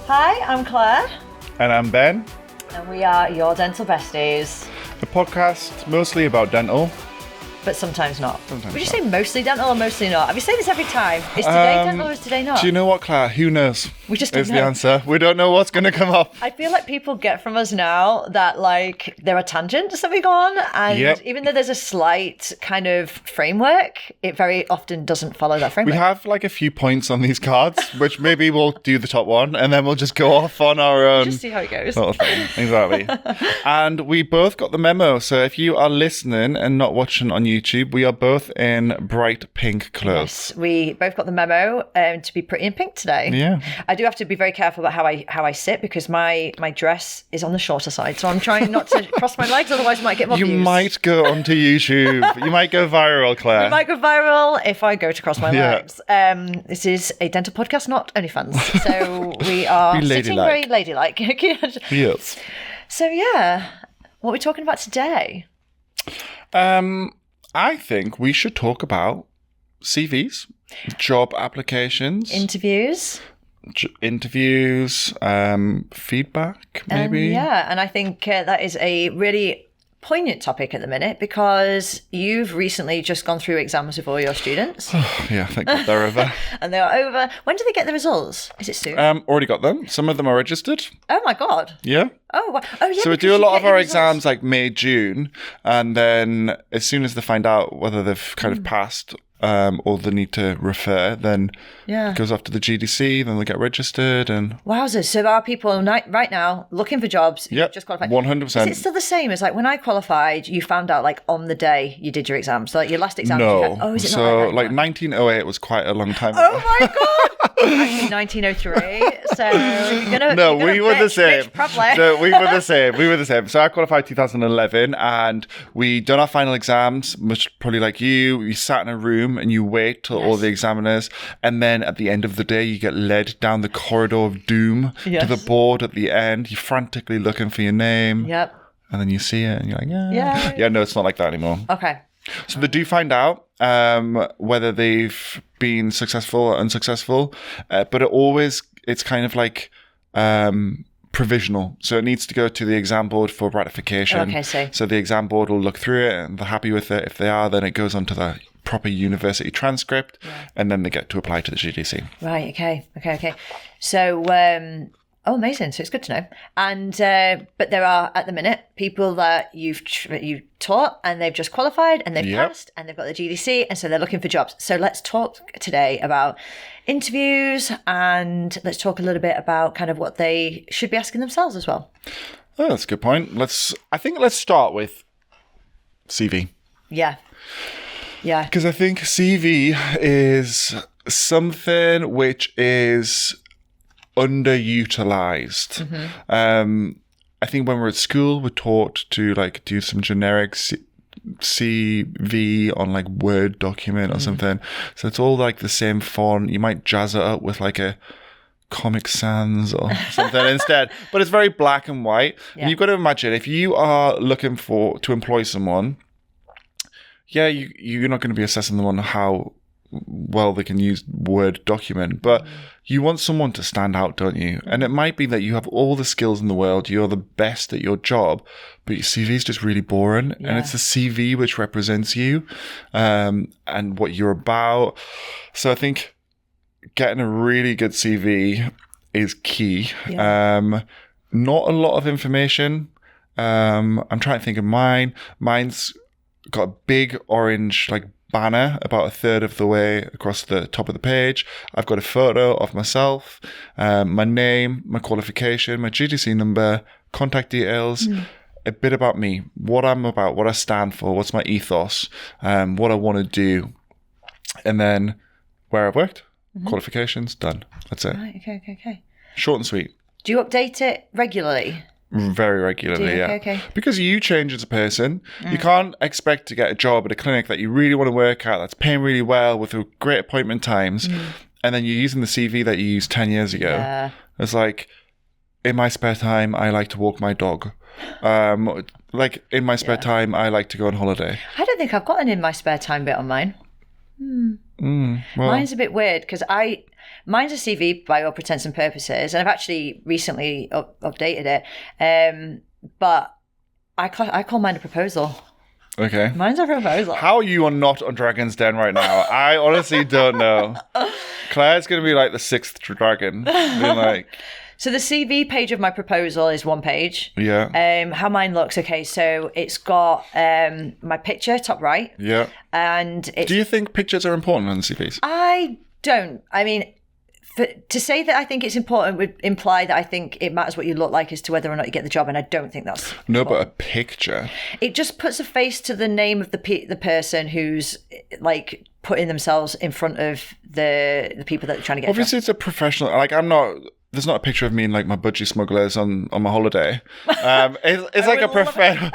Hi, I'm Claire. And I'm Ben. And we are your dental besties. The podcast mostly about dental. But sometimes not. Sometimes Would you not. say mostly dental or mostly not? Have you say this every time? Is today dental or is today not? Do you know what, Claire? Who knows? We just don't is know. the answer. We don't know what's going to come up. I feel like people get from us now that like there are tangents that we go on, and even though there's a slight kind of framework, it very often doesn't follow that framework. We have like a few points on these cards, which maybe we'll do the top one, and then we'll just go off on our own. Just see how it goes. Little thing. Exactly. And we both got the memo. So if you are listening and not watching on YouTube, we are both in bright pink clothes. Yes, we both got the memo to be pretty in pink today. Yeah. I do have to be very careful about how I sit because my dress is on the shorter side, so I'm trying not to cross my legs, otherwise I might get more You views. might go onto YouTube. You might go viral, Claire. It might go viral if I go to cross my Yeah. legs. This is a dental podcast, not OnlyFans, so we are Be sitting ladylike. very ladylike. Yes. So yeah, what are we talking about today? I think we should talk about CVs, job applications, Interviews. interviews, feedback, maybe. And I think that is a really poignant topic at the minute because you've recently just gone through exams with all your students. Yeah, thank God they're over. And they are over. When do they get the results? Is it soon? Already got them. Some of them are registered. Oh my God. Yeah. Oh, wow. Oh yeah. So we because do a you lot get of your our results. exams like May, June, and then as soon as they find out whether they've kind of passed or they need to refer, then it goes off to the GDC, then they get registered and... Wowzers. So there are people right now looking for jobs who Yep, just qualified. 100%. Is it still the same as like when I qualified, you found out like on the day you did your exams? So like your last exam. No. Oh, is it so not like that like anymore? 1908 was quite a long time ago. Oh my God. Actually 1903. So you're gonna No, you're we gonna were the bitch, same. bitch, probably. No, we were the same. We were the same. So I qualified 2011 and we done our final exams, much probably like you. You sat in a room and you wait till all the examiners. And then at the end of the day, you get led down the corridor of doom to the board at the end. You're frantically looking for your name. Yep. And then you see it and you're like, Yeah. Yeah, no, it's not like that anymore. Okay. So they do find out whether they've been successful or unsuccessful, but it's kind of like provisional. So it needs to go to the exam board for ratification. Okay, so the exam board will look through it and they're happy with it. If they are, then it goes onto the proper university transcript and then they get to apply to the GDC. Right. Okay. So, amazing. So it's good to know. And but there are at the minute people that you've taught and they've just qualified and they've passed and they've got the GDC and so they're looking for jobs. So let's talk today about interviews and let's talk a little bit about kind of what they should be asking themselves as well. Oh, that's a good point. Let's start with CV. Yeah. Because I think CV is something which is underutilized. I think when we're at school, we're taught to like do some generic CV on like Word document or something. So it's all like the same font. You might jazz it up with like a Comic Sans or something instead, but it's very black and white. And you've got to imagine if you are looking to employ someone, you're not going to be assessing them on how well they can use Word document, but you want someone to stand out, don't you? And it might be that you have all the skills in the world, you're the best at your job, but your CV is just really boring. And it's the CV which represents you and what you're about. So I think getting a really good CV is key. Not a lot of information. I'm trying to think of mine. Mine's got a big orange like banner about a third of the way across the top of the page. I've got a photo of myself, my name, my qualification, my GDC number, contact details, a bit about me, what I'm about, what I stand for, what's my ethos, what I want to do, and then where I've worked, qualifications, done. That's it. Right. Okay. Short and sweet. Do you update it regularly? Very regularly, Do you? yeah. Okay. Because you change as a person. You can't expect to get a job at a clinic that you really want to work at, that's paying really well, with great appointment times, and then you're using the CV that you used 10 years ago. Yeah. It's like, in my spare time, I like to walk my dog. Like, in my spare time, I like to go on holiday. I don't think I've got an in my spare time bit on mine. Well, Mine's a bit weird because mine's a CV by all intents and purposes, and I've actually recently updated it. But I call mine a proposal. Okay. Mine's a proposal. How you are not on Dragon's Den right now? I honestly don't know. Claire's going to be like the 6th dragon. Being like... So the CV page of my proposal is 1 page. Yeah. How mine looks, okay, so it's got my picture, top right. Yeah. And it's... Do you think pictures are important on CVs? I don't. I mean... to say that I think it's important would imply that I think it matters what you look like as to whether or not you get the job, and I don't think that's no, important. but a picture. It just puts a face to the name of the person who's like putting themselves in front of the people that they're trying to get. Obviously, it's a professional. Like I'm not. There's not a picture of me in like my budgie smugglers on my holiday. It's like a professional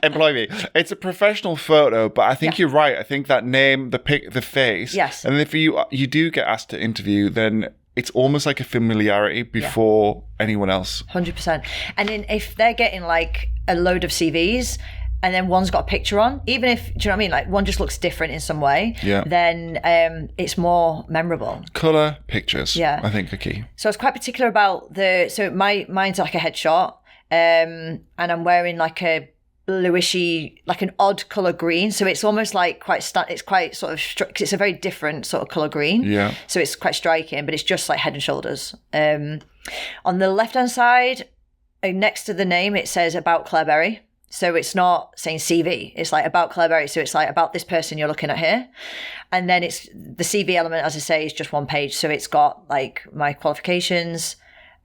employ me. It's a professional photo, but I think you're right. I think that name, the face. Yes. And if you do get asked to interview, then it's almost like a familiarity before anyone else. 100%. And then if they're getting like a load of CVs, and then one's got a picture on, even if, do you know what I mean? Like one just looks different in some way, then it's more memorable. Colour, pictures, I think are key. So I was quite particular about mine's like a headshot, and I'm wearing like a bluishy, like an odd colour green. So it's almost like it's quite sort of, it's a very different sort of colour green. Yeah. So it's quite striking, but it's just like Head and Shoulders. On the left-hand side, next to the name, it says about Claire Berry. So it's not saying CV, it's like about Claire Berry. So it's like about this person you're looking at here. And then it's the CV element, as I say, is just 1 page. So it's got like my qualifications.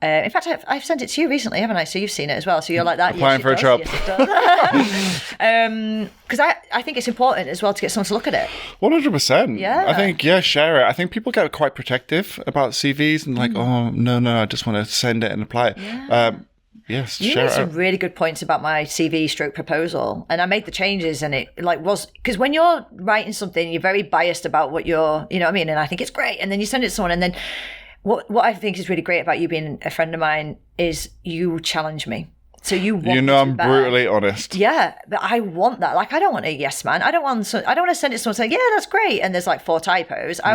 In fact, I've sent it to you recently, haven't I? So you've seen it as well. So you're like that. Applying for a job. Yes, it does. Because I think it's important as well to get someone to look at it. 100%. Yeah. I think, share it. I think people get quite protective about CVs and like, oh, no, I just want to send it and apply it. Yeah. Yes, you share made it some really good points about my CV stroke proposal, and I made the changes, and it like was because when you're writing something, you're very biased about what you're, you know what I mean, and I think it's great, and then you send it to someone, and then what I think is really great about you being a friend of mine is you challenge me. So you want I'm brutally honest. Yeah, but I want that. Like I don't want a yes man. I don't want to send it to someone saying, yeah, that's great, and there's like 4 typos. I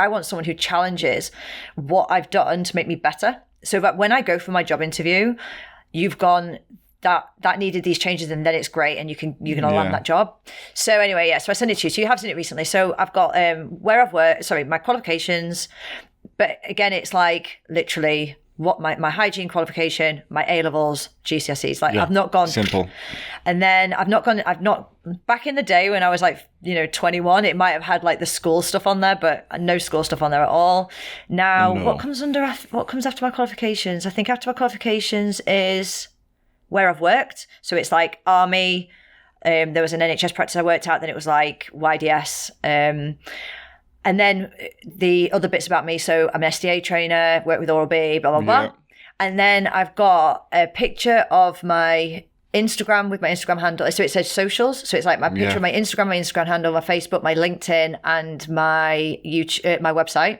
want someone who challenges what I've done to make me better. So that when I go for my job interview, you've gone that needed these changes, and then it's great, and you can land that job. So anyway, so I sent it to you. So you have seen it recently. So I've got where I've worked. Sorry, my qualifications. But again, it's like literally what my hygiene qualification, my A levels, GCSEs. Like I've not gone simple. And then I've not back in the day when I was like 21, it might have had like the school stuff on there, but no school stuff on there at all. Now what comes after my qualifications? I think after my qualifications is where I've worked. So it's like army. There was an NHS practice I worked at. Then it was like YDS. And then the other bits about me. So I'm an SDA trainer, work with Oral-B, blah, blah, blah. And then I've got a picture of my Instagram with my Instagram handle. So it says socials. So it's like my picture of my Instagram handle, my Facebook, my LinkedIn, and my YouTube, my website.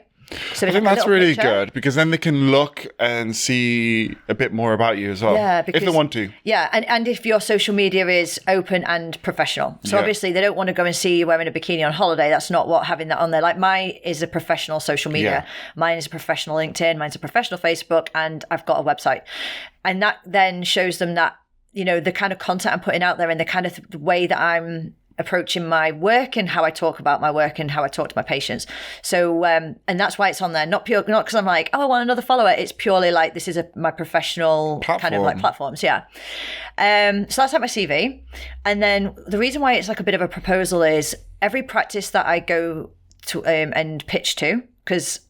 So I think that's really good because then they can look and see a bit more about you as well. Yeah, because, if they want to. Yeah, and if your social media is open and professional. So obviously they don't want to go and see you wearing a bikini on holiday. That's not what having that on there. Like mine is a professional social media. Mine is a professional LinkedIn. Mine's a professional Facebook, and I've got a website. And that then shows them that, the kind of content I'm putting out there and the kind of way that I'm approaching my work and how I talk about my work and how I talk to my patients. So, and that's why it's on there. Not because I'm like, oh, I want another follower. It's purely like this is my professional kind of like platforms. Yeah. So that's like my CV. And then the reason why it's like a bit of a proposal is every practice that I go to and pitch to, because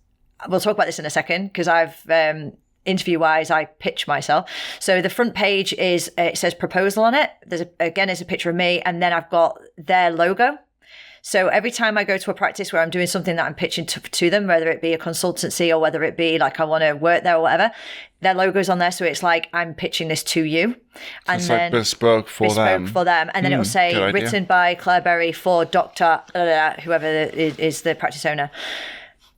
we'll talk about this in a second, because I've interview-wise, I pitch myself. So the front page is, it says proposal on it. There's a picture of me, and then I've got their logo. So every time I go to a practice where I'm doing something that I'm pitching to them, whether it be a consultancy or whether it be like I want to work there or whatever, their logo's on there. So it's like I'm pitching this to you. And it's then like bespoke for them. And then it'll say written by Claire Berry for Dr. whoever is the practice owner.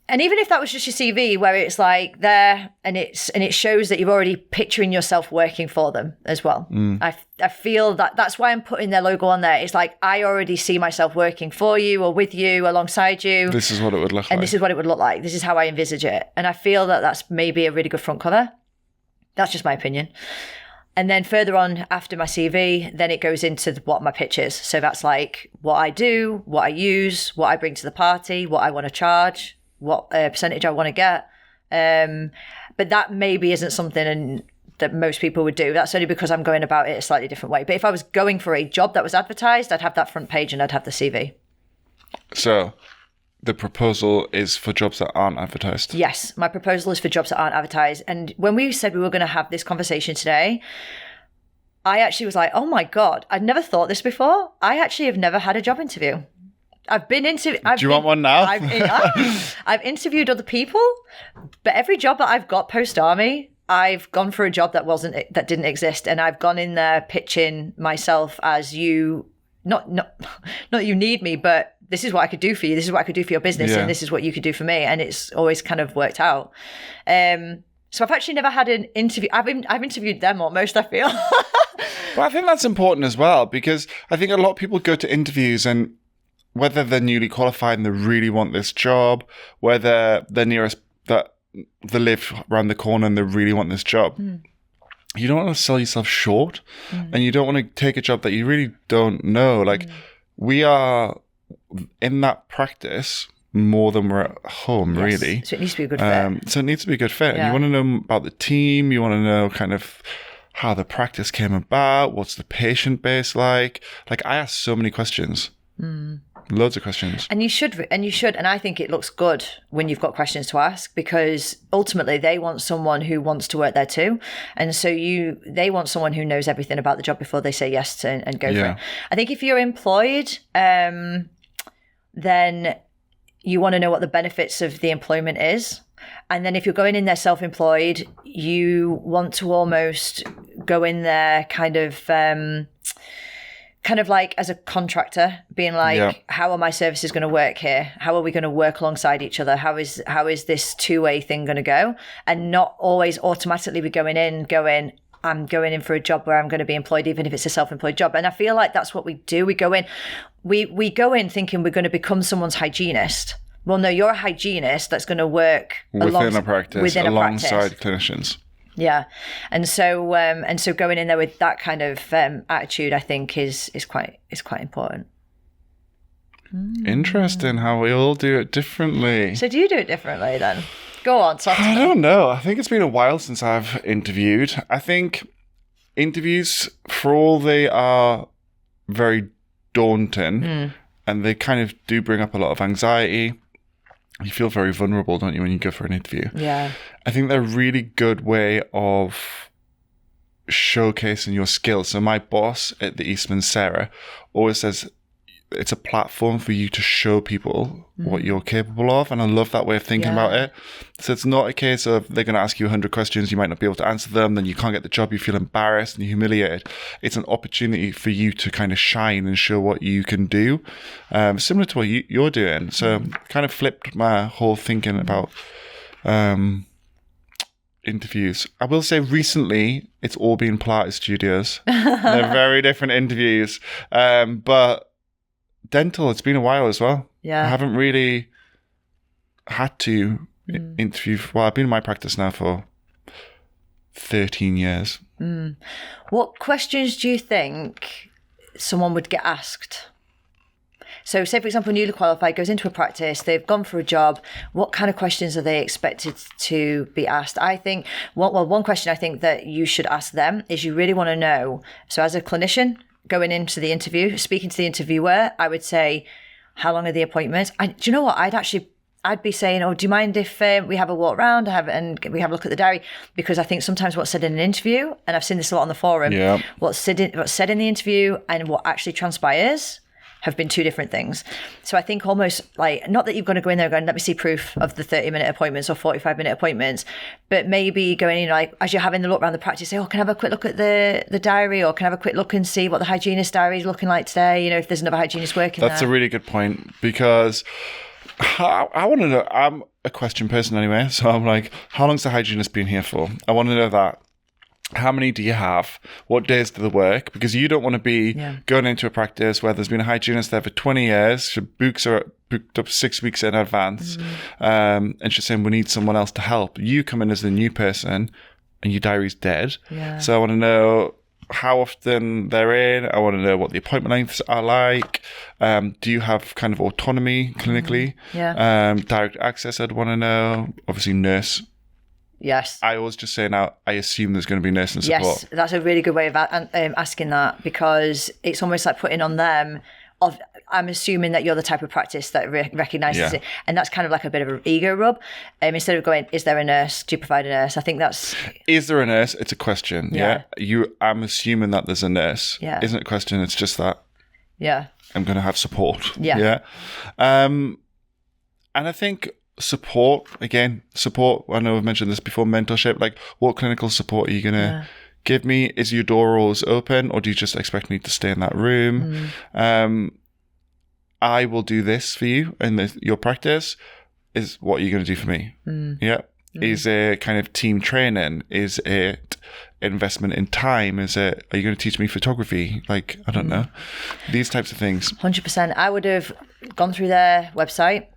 And even if that was just your CV, where it's like there, and it shows that you're already picturing yourself working for them as well. I feel that's why I'm putting their logo on there. It's like, I already see myself working for you or with you, alongside you. This is what it would look like. And this is what it would look like. This is how I envisage it. And I feel that that's maybe a really good front cover. That's just my opinion. And then further on after my CV, then it goes into what my pitch is. So that's like what I do, what I use, what I bring to the party, what I want to charge, what percentage I want to get. But that maybe isn't something that most people would do. That's only because I'm going about it a slightly different way. But if I was going for a job that was advertised, I'd have that front page and I'd have the CV. So the proposal is for jobs that aren't advertised? Yes, my proposal is for jobs that aren't advertised. And when we said we were going to have this conversation today, I actually was like, oh my God, I'd never thought this before. I actually have never had a job interview. I've been into. Do you want one now? I've interviewed other people, but every job that I've got post army, I've gone for a job that didn't exist, and I've gone in there pitching myself as you. Not you need me, but this is what I could do for you. This is what I could do for your business, and this is what you could do for me, and it's always kind of worked out. So I've actually never had an interview. I've interviewed them almost, I feel. Well, I think that's important as well, because I think a lot of people go to interviews and whether they're newly qualified and they really want this job, whether they're nearest that they live around the corner and they really want this job, you don't want to sell yourself short, and you don't want to take a job that you really don't know. Like we are in that practice more than we're at home, really. So it needs to be a good fit. So it needs to be a good fit. And you want to know about the team. You want to know kind of how the practice came about. What's the patient base like? Like I asked so many questions. Loads of questions. And you should. And I think it looks good when you've got questions to ask, because ultimately they want someone who wants to work there too. And so they want someone who knows everything about the job before they say yes to and go for it. I think if you're employed, then you want to know what the benefits of the employment is. And then if you're going in there self-employed, you want to almost go in there kind of like as a contractor, being like, how are my services going to work here? How are we going to work alongside each other? How is this two-way thing going to go? And not always automatically be going, I'm going in for a job where I'm going to be employed, even if it's a self-employed job. And I feel like that's what we do. We go in, we go in thinking we're going to become someone's hygienist. Well, no, you're a hygienist that's going to work within a practice, alongside clinicians. Yeah, and so going in there with that kind of attitude, I think is quite important. Interesting how we all do it differently. So do you do it differently then? Go on, talk to me. I don't know. I think it's been a while since I've interviewed. I think interviews, for all they are very daunting, and they kind of do bring up a lot of anxiety. You feel very vulnerable, don't you, when you go for an interview? Yeah. I think they're a really good way of showcasing your skills. So my boss at the Eastman, Sarah, always says it's a platform for you to show people what you're capable of. And I love that way of thinking about it. So it's not a case of they're going to ask you 100 questions, you might not be able to answer them, then you can't get the job, you feel embarrassed and you're humiliated. It's an opportunity for you to kind of shine and show what you can do, similar to what you're doing. So kind of flipped my whole thinking about interviews. I will say recently, it's all been Pilates studios. They're very different interviews. But dental, it's been a while as well. Yeah. I haven't really had to interview. Well, I've been in my practice now for 13 years. What questions do you think someone would get asked? So say, for example, newly qualified, goes into a practice, they've gone for a job. What kind of questions are they expected to be asked? I think, one question I think that you should ask them is you really want to know. So as a clinician, going into the interview, speaking to the interviewer, I would say, how long are the appointments? Do you know what? I'd be saying, do you mind if we have a walk around and we have a look at the diary? Because I think sometimes what's said in an interview, and I've seen this a lot on the forum, what's said in the interview and what actually transpires have been two different things. So I think almost like, not that you're going to go in there going, let me see proof of the 30-minute appointments or 45-minute appointments, but maybe going in, like, as you're having the look around the practice, say, can I have a quick look at the diary, or can I have a quick look and see what the hygienist diary is looking like today? If there's another hygienist working there. That's a really good point, because I want to know. I'm a question person anyway, so I'm like, how long's the hygienist been here for? I want to know that. How many do you have? What days do they work? Because you don't want to be going into a practice where there's been a hygienist there for 20 years. Her books are booked up 6 weeks in advance. And she's saying, we need someone else to help. You come in as the new person and your diary's dead. Yeah. So I want to know how often they're in. I want to know what the appointment lengths are like. Do you have kind of autonomy clinically? Direct access, I'd want to know. Obviously, nurse. Yes. I always just say now, I assume there's going to be nursing support. Yes, that's a really good way of asking that, because it's almost like putting on them of, I'm assuming that you're the type of practice that recognises it. And that's kind of like a bit of an ego rub. Instead of going, is there a nurse? Do you provide a nurse? I think that's... Is there a nurse? It's a question. Yeah. I'm assuming that there's a nurse. Yeah. Isn't it a question? It's just that. Yeah. I'm going to have support. Yeah. Yeah. And I think... support, I know I've mentioned this before, mentorship, like what clinical support are you going to give me? Is your door always open, or do you just expect me to stay in that room? I will do this for you in your practice. Is what are you going to do for me? Is it kind of team training? Is it investment in time? Are you going to teach me photography? Like, I don't know, these types of things. 100%. I would have gone through their website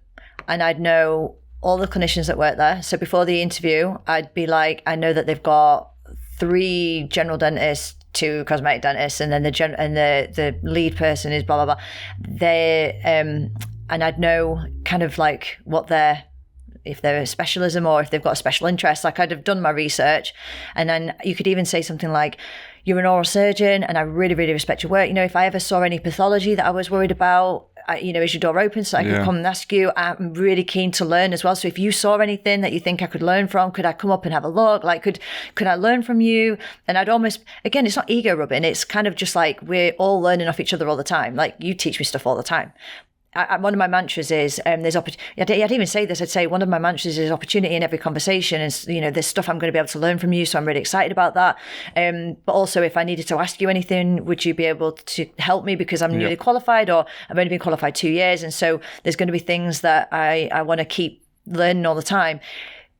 and I'd know all the clinicians that work there. So before the interview, I'd be like, I know that they've got 3 general dentists, 2 cosmetic dentists, and then the lead person is blah blah blah. And I'd know kind of like what if they're a specialism or if they've got a special interest. Like, I'd have done my research, and then you could even say something like, you're an oral surgeon and I really, really respect your work. If I ever saw any pathology that I was worried about, is your door open so I could come and ask you? I'm really keen to learn as well. So if you saw anything that you think I could learn from, could I come up and have a look? Like, could I learn from you? And I'd almost, again, it's not ego rubbing. It's kind of just like, we're all learning off each other all the time. Like, you teach me stuff all the time. One of my mantras is there's I'd even say this. I'd say one of my mantras is opportunity in every conversation. And there's stuff I'm going to be able to learn from you, so I'm really excited about that. But also, if I needed to ask you anything, would you be able to help me, because I'm newly qualified, or I've only been qualified 2 years, and so there's going to be things that I want to keep learning all the time.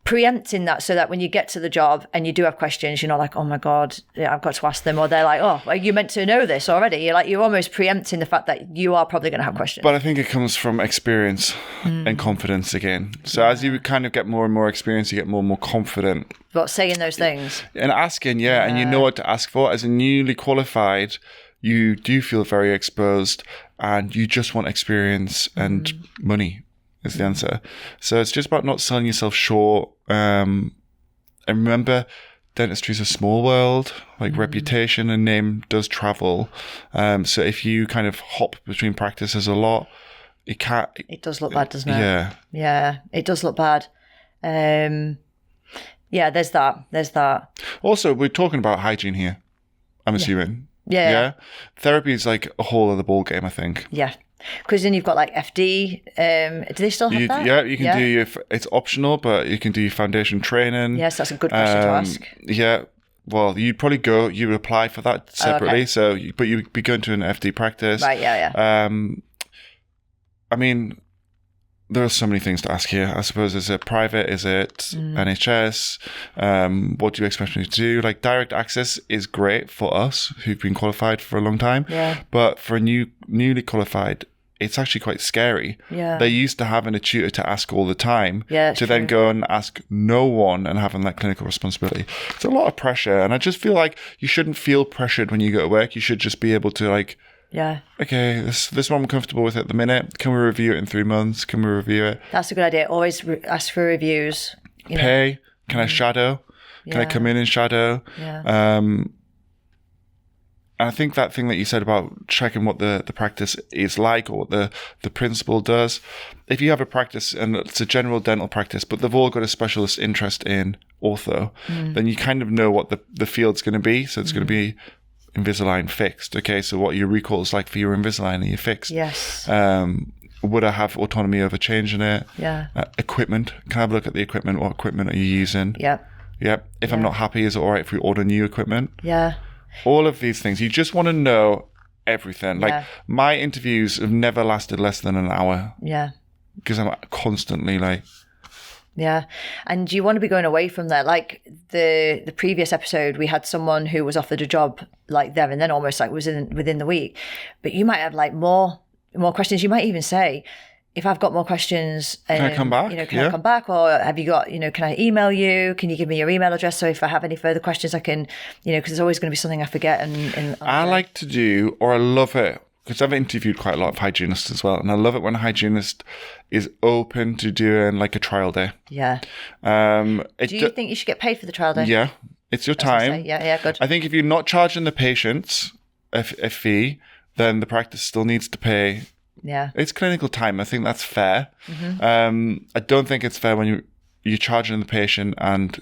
Preempting that, so that when you get to the job and you do have questions, you're not like, oh my God, I've got to ask them, or they're like, oh, well, you meant to know this already. You're almost preempting the fact that you are probably going to have questions. But I think it comes from experience and confidence again. So as you kind of get more and more experience, you get more and more confident. But saying those things. And asking, and you know what to ask for. As a newly qualified, you do feel very exposed, and you just want experience and money. Is the answer. So it's just about not selling yourself short. And remember, dentistry is a small world. Like, reputation and name does travel. So if you kind of hop between practices a lot, it does look bad, doesn't it? Yeah, it does look bad. There's that. Also, we're talking about hygiene here, I'm assuming. Yeah. Therapy is like a whole other ball game, I think. Yeah. Because then you've got like FD. Do they still have that? Yeah, you can do it's optional, but you can do your foundation training. Yes, that's a good question to ask. Yeah. Well, you would apply for that separately. So, but you'd be going to an FD practice. Right, yeah. I mean, there are so many things to ask here. I suppose, is it private? Is it NHS? What do you expect me to do? Like, direct access is great for us who've been qualified for a long time. Yeah. But for a newly qualified, it's actually quite scary. Yeah. They're used to having a tutor to ask all the time. Yeah, to then go and ask no one and having that clinical responsibility. It's a lot of pressure. And I just feel like you shouldn't feel pressured when you go to work. You should just be able to, like, okay, this one I'm comfortable with at the minute. Can we review it in 3 months? Can we review it? That's a good idea. Always ask for reviews. Pay. Can I shadow? Can I come in and shadow? Yeah. I think that thing that you said about checking what the practice is like, or what the principal does. If you have a practice and it's a general dental practice, but they've all got a specialist interest in ortho, then you kind of know what the field's going to be. So it's going to be Invisalign fixed. Okay, so what your recall is like for your Invisalign, are you fixed? Yes. Would I have autonomy over changing it? Yeah. Equipment. Can I have a look at the equipment? What equipment are you using? Yep. If I'm not happy, is it all right if we order new equipment? Yeah. All of these things. You just want to know everything. Like, my interviews have never lasted less than an hour. Yeah. because I'm constantly like, yeah. And you want to be going away from there. Like the previous episode, we had someone who was offered a job like there and then almost like within the week. But you might have like more questions. You might even say, if I've got more questions, can I come back? Can I come back? Or have you got, can I email you? Can you give me your email address? So if I have any further questions, I can, because there's always going to be something I forget. And I like to do, or I love it, because I've interviewed quite a lot of hygienists as well. And I love it when a hygienist is open to doing like a trial day. Yeah. Do you think you should get paid for the trial day? Yeah. It's your time. Yeah, good. I think if you're not charging the patients a fee, then the practice still needs to pay. Yeah. It's clinical time. I think that's fair. I don't think it's fair when you're charging the patient and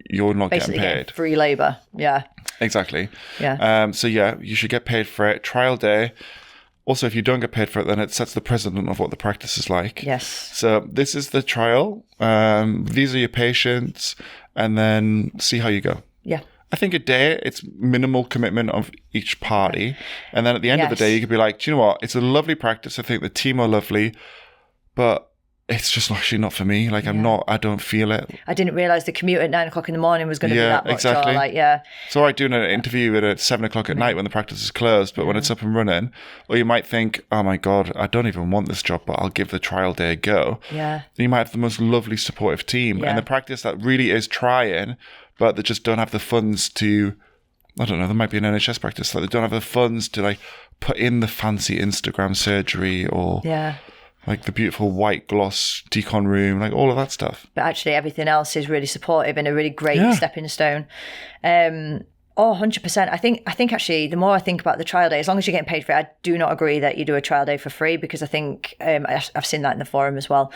you're not Basically getting paid. Free labour. Yeah. Exactly. Yeah. So yeah, you should get paid for it. Trial day. Also, if you don't get paid for it, then it sets the precedent of what the practice is like. Yes. So this is the trial. These are your patients, and then see how you go. Yeah. I think a day, it's minimal commitment of each party. And then at the end of the day, you could be like, do you know what? It's a lovely practice. I think the team are lovely, but it's just actually not for me. Like, I don't feel it. I didn't realise the commute at 9 o'clock in the morning was going to be that much. Exactly. Or It's all right doing an interview at 7 o'clock at night when the practice is closed, but when it's up and running, or you might think, oh my God, I don't even want this job, but I'll give the trial day a go. Yeah. Then you might have the most lovely supportive team and the practice that really is trying, but they just don't have the funds to, I don't know, there might be an NHS practice that they don't have the funds to like put in the fancy Instagram surgery or like the beautiful white gloss decon room, like all of that stuff. But actually everything else is really supportive and a really great stepping stone. 100%. I think actually the more I think about the trial day, as long as you're getting paid for it, I do not agree that you do a trial day for free, because I think I've seen that in the forum as well.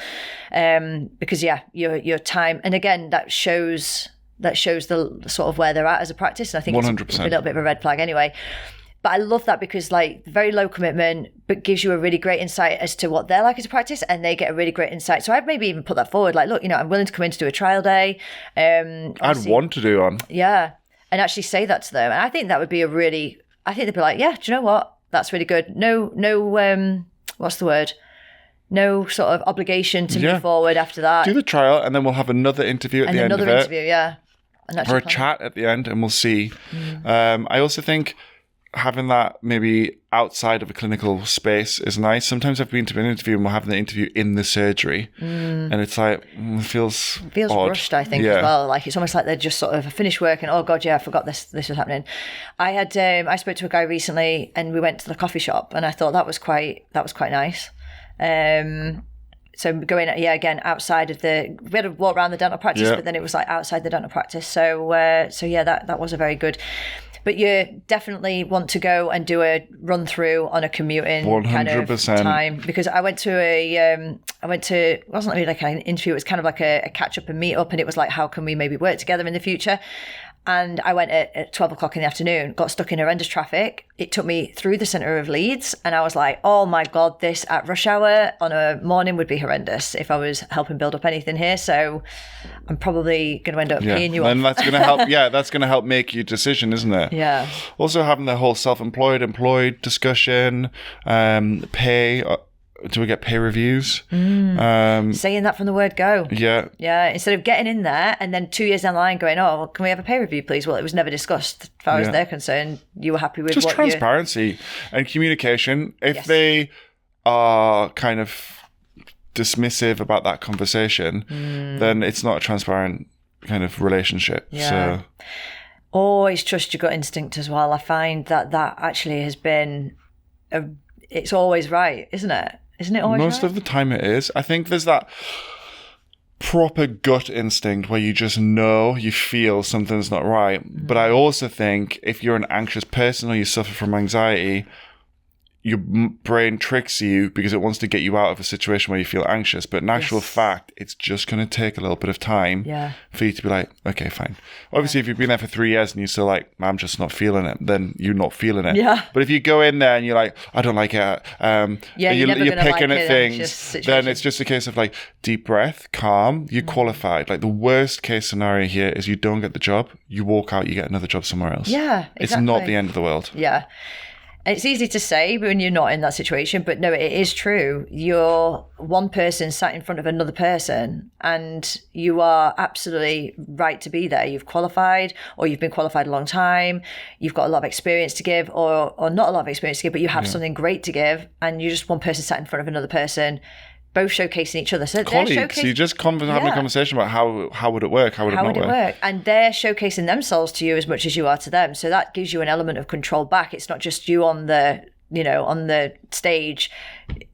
Because your time, and again, that shows the sort of where they're at as a practice. And I think 100%. It's a little bit of a red flag anyway. But I love that because like very low commitment, but gives you a really great insight as to what they're like as a practice, and they get a really great insight. So I'd maybe even put that forward. Like, look, I'm willing to come in to do a trial day. I'd want to do one. Yeah. And actually say that to them. And I think that would be I think they'd be like, yeah, do you know what? That's really good. No, what's the word? No sort of obligation to move forward after that. Do the trial, and then we'll have another interview at the end of it. Another interview, yeah. Or a chat at the end, and we'll see. I also think having that maybe outside of a clinical space is nice. Sometimes I've been to an interview and we're having the interview in the surgery, and it's like, it feels odd. Rushed, I think, as well. Like it's almost like they're just sort of finished work and, oh God, I forgot this was happening. I spoke to a guy recently and we went to the coffee shop, and I thought that was quite nice. So going, again, outside of we had to walk around the dental practice, but then it was like outside the dental practice. So that was a very good. But you definitely want to go and do a run through on a commuting 100%. Kind of time, because I went to it wasn't really like an interview, it was kind of like a catch up and meet up, and it was like, how can we maybe work together in the future? And I went at 12 o'clock in the afternoon, got stuck in horrendous traffic. It took me through the centre of Leeds, and I was like, oh my God, this at rush hour on a morning would be horrendous if I was helping build up anything here. So I'm probably going to end up paying you off. And that's going to help. That's going to help make your decision, isn't it? Yeah. Also having the whole self-employed, employed discussion, pay. Do we get pay reviews? Saying that from the word go. Yeah. Yeah. Instead of getting in there and then 2 years down the line going, oh, well, can we have a pay review, please? Well, it was never discussed. As far as they're concerned, you were happy with just what transparency and communication. If they are kind of dismissive about that conversation, then it's not a transparent kind of relationship. Yeah. So always trust your gut instinct as well. I find that actually has been it's always right, isn't it? Isn't it always Most right? of the time it is. I think there's that proper gut instinct where you just know, you feel something's not right. But I also think if you're an anxious person or you suffer from anxiety, your brain tricks you because it wants to get you out of a situation where you feel anxious. But in actual fact, it's just going to take a little bit of time for you to be like, okay, fine. Obviously, if you've been there for 3 years and you're still like, I'm just not feeling it, then you're not feeling it. Yeah. But if you go in there and you're like, I don't like it, you're picking at things, then it's just a case of like, deep breath, calm, you're qualified. Like the worst case scenario here is you don't get the job, you walk out, you get another job somewhere else. Yeah, exactly. It's not the end of the world. Yeah. It's easy to say when you're not in that situation, but no, it is true. You're one person sat in front of another person, and you are absolutely right to be there. You've qualified, or you've been qualified a long time. You've got a lot of experience to give, or not a lot of experience to give, but you have something great to give, and you're just one person sat in front of another person, both showcasing each other. So colleagues, you just having a conversation about how would it work, how would it work, and they're showcasing themselves to you as much as you are to them. So that gives you an element of control back. It's not just you on the stage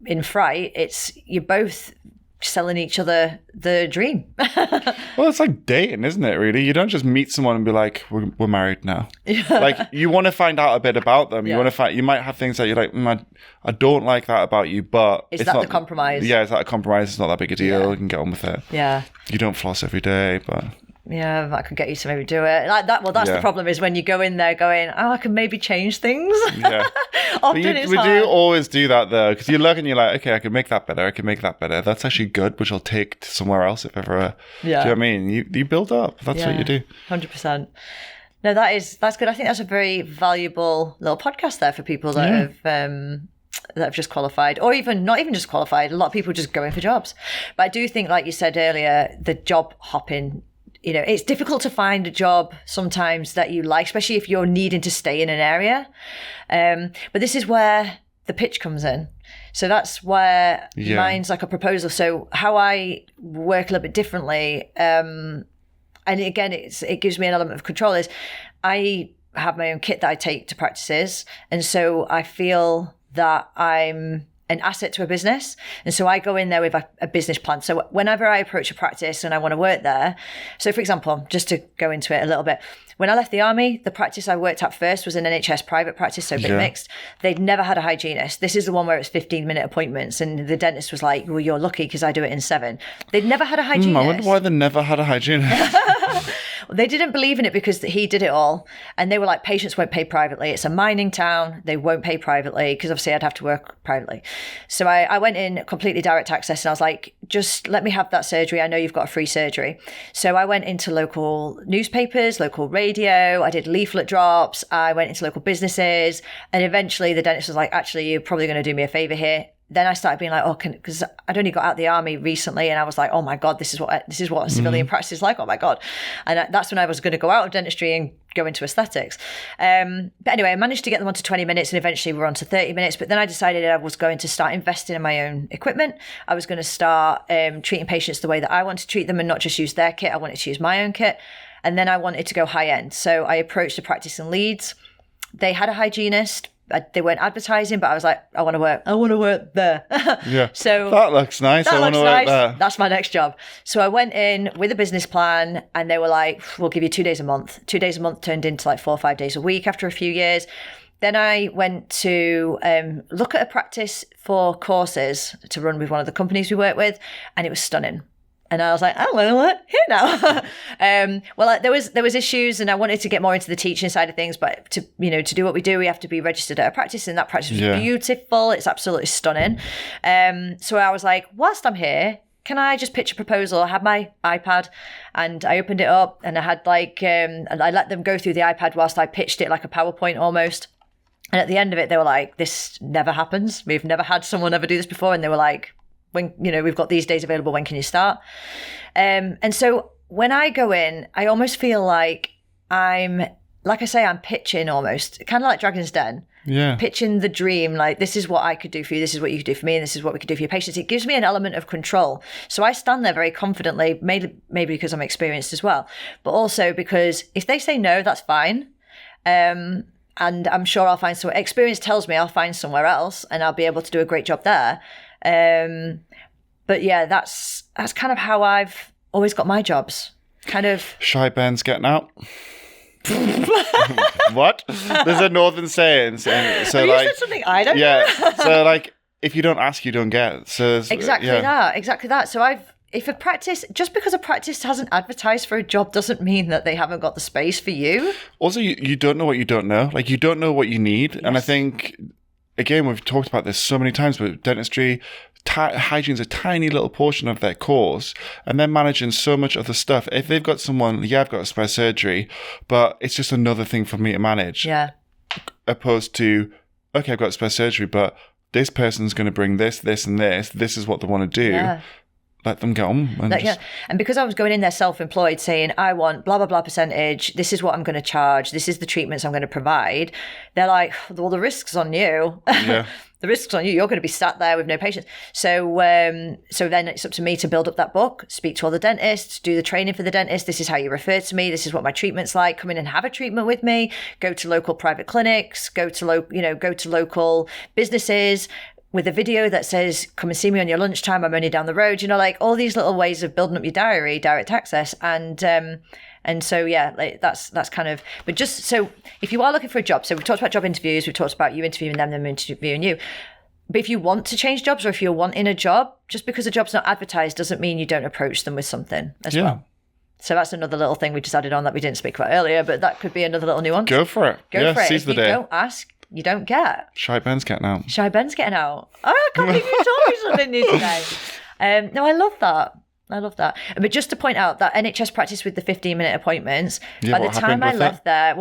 in fright. It's you're both selling each other the dream. Well, it's like dating, isn't it, really? You don't just meet someone and be like, we're married now. Like, you want to find out a bit about them. You might have things that you're like, I don't like that about you, but it's not the compromise. Yeah, is that a compromise? It's not that big a deal. You can get on with it. Yeah. You don't floss every day, but... Yeah, that could get you to maybe do it like that. Well, that's the problem, is when you go in there going, I can maybe change things. Yeah. Often we do always do that, though, because you look and you're like, okay, I can make that better. I can make that better. That's actually good, which I'll take to somewhere else if ever. Do you know what I mean? You build up. That's what you do. 100%. No, that's good. I think that's a very valuable little podcast there for people that have just qualified, or even not even just qualified. A lot of people just go in for jobs. But I do think, like you said earlier, the job hopping, it's difficult to find a job sometimes that you like, especially if you're needing to stay in an area. But this is where the pitch comes in. So that's where mine's like a proposal. So how I work a little bit differently, and again, it gives me an element of control, is I have my own kit that I take to practices. And so I feel that I'm an asset to a business. And so I go in there with a business plan. So whenever I approach a practice and I want to work there, so for example, just to go into it a little bit, when I left the army, the practice I worked at first was an NHS private practice, so a bit mixed. They'd never had a hygienist. This is the one where it's 15-minute appointments, and the dentist was like, well, you're lucky because I do it in 7. They'd never had a hygienist. I wonder why they never had a hygienist. They didn't believe in it because he did it all. And they were like, patients won't pay privately. It's a mining town. They won't pay privately, because obviously I'd have to work privately. So I went in completely direct access, and I was like, just let me have that surgery. I know you've got a free surgery. So I went into local newspapers, local radio. I did leaflet drops. I went into local businesses. And eventually the dentist was like, actually, you're probably going to do me a favor here. Then I started being like, because I'd only got out of the army recently, and I was like, oh my God, this is what a civilian practice is like. Oh my God. And that's when I was going to go out of dentistry and go into aesthetics. But anyway, I managed to get them onto 20 minutes, and eventually we're on to 30 minutes. But then I decided I was going to start investing in my own equipment. I was going to start treating patients the way that I want to treat them, and not just use their kit. I wanted to use my own kit. And then I wanted to go high end. So I approached a practice in Leeds. They had a hygienist. They weren't advertising, but I was like, I want to work there. Yeah. So that looks nice. I want to work there. That's my next job. So I went in with a business plan, and they were like, we'll give you 2 days a month. 2 days a month turned into like 4 or 5 days a week after a few years. Then I went to look at a practice for courses to run with one of the companies we work with, and it was stunning. And I was like, I want to work here now. There was issues, and I wanted to get more into the teaching side of things. But to do what we do, we have to be registered at a practice, and that practice was beautiful. It's absolutely stunning. So I was like, whilst I'm here, can I just pitch a proposal? I had my iPad, and I opened it up, and I had and I let them go through the iPad whilst I pitched it like a PowerPoint almost. And at the end of it, they were like, this never happens. We've never had someone ever do this before. And they were like, when we've got these days available, when can you start? And so when I go in, I almost feel like I'm pitching almost, kind of like Dragon's Den. Yeah. Pitching the dream, like, this is what I could do for you, this is what you could do for me, and this is what we could do for your patients. It gives me an element of control. So I stand there very confidently, maybe because I'm experienced as well, but also because if they say no, that's fine. And I'm sure I'll find some experience tells me I'll find somewhere else, and I'll be able to do a great job there. But yeah, that's kind of how I've always got my jobs. Kind of shy Ben's getting out. What? There's a northern saying. So have you said something I don't know? Yeah. So like, if you don't ask, you don't get. So exactly that. So just because a practice hasn't advertised for a job doesn't mean that they haven't got the space for you. Also, you don't know what you don't know. Like, you don't know what you need. Yes. And I think, again, we've talked about this so many times, but dentistry, hygiene's a tiny little portion of their course, and they're managing so much other stuff. If they've got someone, I've got a spare surgery, but it's just another thing for me to manage. Yeah. Opposed to, okay, I've got spare surgery, but this person's going to bring this, this, and this. This is what they want to do. Yeah. Let them get on. And because I was going in there self-employed saying, I want blah, blah, blah percentage. This is what I'm going to charge. This is the treatments I'm going to provide. They're like, well, the risk's on you. Yeah. The risk's on you. You're going to be sat there with no patients. So then it's up to me to build up that book, speak to all the dentists, do the training for the dentist. This is how you refer to me. This is what my treatment's like. Come in and have a treatment with me. Go to local private clinics. Go to local businesses with a video that says, come and see me on your lunchtime. I'm only down the road. Like all these little ways of building up your diary, direct access. And so, yeah, like that's kind of, but just so if you are looking for a job, so we've talked about job interviews, we've talked about you interviewing them interviewing you. But if you want to change jobs or if you're wanting a job, just because a job's not advertised doesn't mean you don't approach them with something as well. So that's another little thing we just added on that we didn't speak about earlier, but that could be another little nuance. Go for it. Go for it. Seize If the you day. don't ask, you don't get. Shy Ben's getting out. Shy Ben's getting out. Oh, I can't believe you told me something new today. No, I love that. But just to point out that NHS practice with the 15-minute appointments, by the time I left there,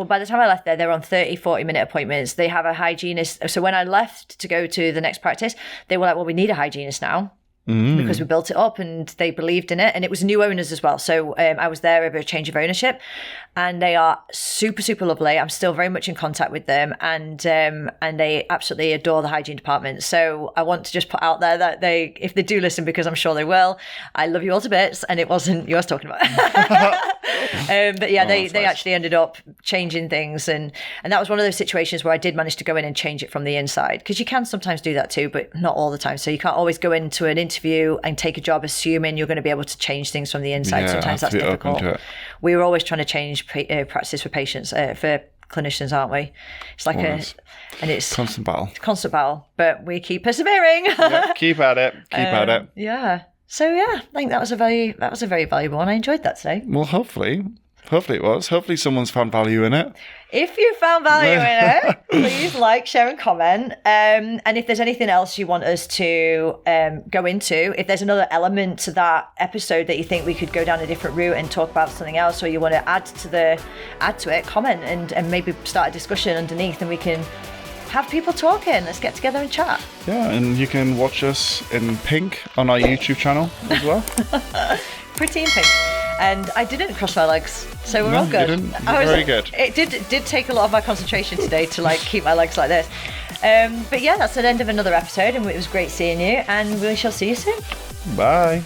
they're on 30, 40-minute appointments. They have a hygienist. So when I left to go to the next practice, they were like, well, we need a hygienist now. Because we built it up and they believed in it, and it was new owners as well. So I was there over a change of ownership, and they are super, super lovely. I'm still very much in contact with them, and they absolutely adore the hygiene department. So I want to just put out there that if they do listen, because I'm sure they will, I love you all to bits, and it wasn't you I was talking about. But yeah, they nice. Actually ended up changing things, and that was one of those situations where I did manage to go in and change it from the inside, because you can sometimes do that too, but not all the time. So you can't always go into an interview and take a job assuming you're going to be able to change things from the inside. Sometimes that's difficult. We were always trying to change practice for patients, for clinicians, aren't we? It's like and it's constant battle, but we keep persevering. Keep at it. Yeah. So yeah, I think that was a very valuable one. I enjoyed that today. Well, hopefully it was. Hopefully someone's found value in it. If you found value in it, please like, share and comment. And if there's anything else you want us to go into, if there's another element to that episode that you think we could go down a different route and talk about something else, or you want to add to it, comment and maybe start a discussion underneath, and we can have people talking. Let's get together and chat. Yeah, and you can watch us in pink on our YouTube channel as well. Pretty in pink. And I didn't cross my legs, so we're all good. You didn't. Very good. It did take a lot of my concentration today to keep my legs like this. But yeah, that's the end of another episode, and it was great seeing you, and we shall see you soon. Bye.